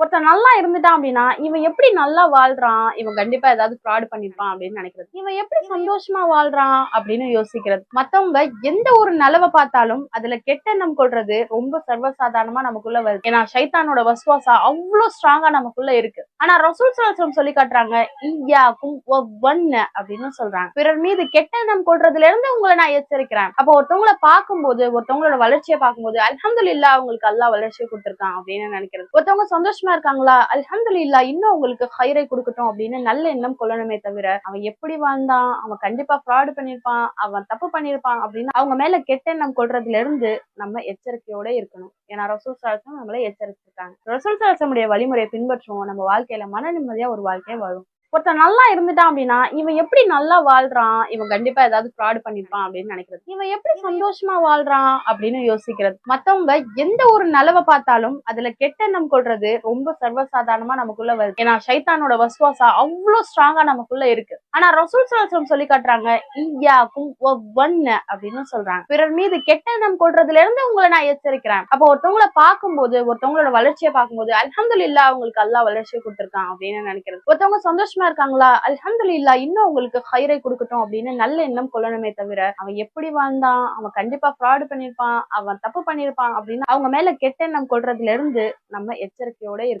ஒருத்தன் நல்லா இருந்துட்டான் அப்படின்னா இவன் எப்படி நல்லா வாழ்றான், இவன் கண்டிப்பா ஏதாவது ஃப்ராட் பண்ணிருப்பான் அப்படின்னு நினைக்கிறது. இவன் எப்படி சந்தோஷமா வாழ்றான் அப்படின்னு யோசிக்கிறது. மத்தவங்க எந்த ஒரு நலவை பார்த்தாலும் அதுல கெட்டெண்ணம் கொள்றது ரொம்ப சர்வசாதாரணமா நமக்குள்ள வருது. ஏன்னா சைத்தானோட வஸ்வாசா அவ்வளவு ஸ்ட்ராங்கா நமக்குள்ள இருக்கு. ஆனா ரசூல் ஸல்லல்லாஹு அலைஹி வஸல்லம் சொல்லி காட்டுறாங்க, ஈயாக்கும் வவ்வன்ன அப்படின்னு சொல்றாங்க. பிறர் மீது கெட்டெண்ணம் கொள்றதுல இருந்து உங்களை நான் எச்சரிக்கிறேன். அப்போ ஒருத்தவங்களை பார்க்கும்போது, ஒருத்தவங்களோட வளர்ச்சியை பார்க்கும்போது அல்ஹம்துலில்லாஹ் அவங்களுக்கு அல்லாஹ் வளர்ச்சியை கொடுத்திருக்கான் அப்படின்னு நினைக்கிறது. ஒருத்தவங்க சந்தோஷமா இருக்காங்களா, அல்ஹம்துலில்லாஹ் இன்னும் உங்களுக்கு ஹைரை கொடுக்கட்டும் அப்படின்னு நல்ல எண்ணம் கொள்ளணுமே தவிர, அவன் எப்படி வாழ்ந்தான், அவன் கண்டிப்பா ஃப்ராட் பண்ணிருப்பான், அவன் தப்பு பண்ணிருப்பான் அப்படின்னு அவங்க மேல கெட்ட எண்ணம் கொள்றதுல இருந்து நம்ம எச்சரிக்கையோட இருக்கணும். ஏன்னா ரசூல் ஸல்லல்லாஹு அலைஹி வஸல்லம் நம்மளை எச்சரிச்சிருக்காங்க. ரசூல் ஸல்லல்லாஹு அலைஹி வஸல்லம் வழிமுறையை பின்பற்றுவோம், நம்ம வாழ்க்கையில மன நிம்மதியா ஒரு வாழ்க்கையை வாழும். ஒருத்தன் நல்லா இருந்துட்டான் அப்படின்னா இவன் எப்படி நல்லா வாழ்றான், இவன் கண்டிப்பா ஏதாவது ஃப்ராட் பண்ணிருப்பான் அப்படின்னு நினைக்கிறது. இவன் எப்படி சந்தோஷமா வாழ்றான் அப்படின்னு யோசிக்கிறது. மத்தவங்க எந்த ஒரு நலவை பார்த்தாலும் அதுல கெட்டெண்ணம் கொள்றது ரொம்ப சர்வசாதாரணமா நமக்குள்ள வருது. ஏன்னா சைத்தானோட வஸ்வாசா அவ்வளவு ஸ்ட்ராங்கா நமக்குள்ள இருக்கு. ஆனா ரசூல் ஸல்லல்லாஹு அலைஹி வஸல்லம் சொல்லி காட்டுறாங்க, ஈயாக்கும் வவ்வன்ன அப்படின்னு சொல்றாங்க. பிறர் மீது கெட்டெண்ணம் கொள்றதுல இருந்து உங்களை நான் எச்சரிக்கிறேன். அப்போ ஒருத்தவங்களை பார்க்கும்போது, ஒருத்தவங்களோட வளர்ச்சியை பார்க்கும்போது அல்ஹம்துலில்லாஹ் அவங்களுக்கு அல்லாஹ் வளர்ச்சியை கொடுத்திருக்கான் அப்படின்னு நினைக்கிறது. ஒருத்தவங்க சந்தோஷமா இருக்காங்களா, அல்ஹம்துலில்லாஹ் இன்னும் உங்களுக்கு ஹைரை கொடுக்கட்டும் அப்படின்னு நல்ல எண்ணம் கொள்ளணுமே தவிர, அவன் எப்படி வாழ்ந்தான், அவன் கண்டிப்பா ஃப்ராட் பண்ணிருப்பான், அவன் தப்பு பண்ணிருப்பான் அப்படின்னு அவங்க மேல கெட்ட எண்ணம் கொள்றதுல இருந்து நம்ம எச்சரிக்கையோட இருக்கணும்.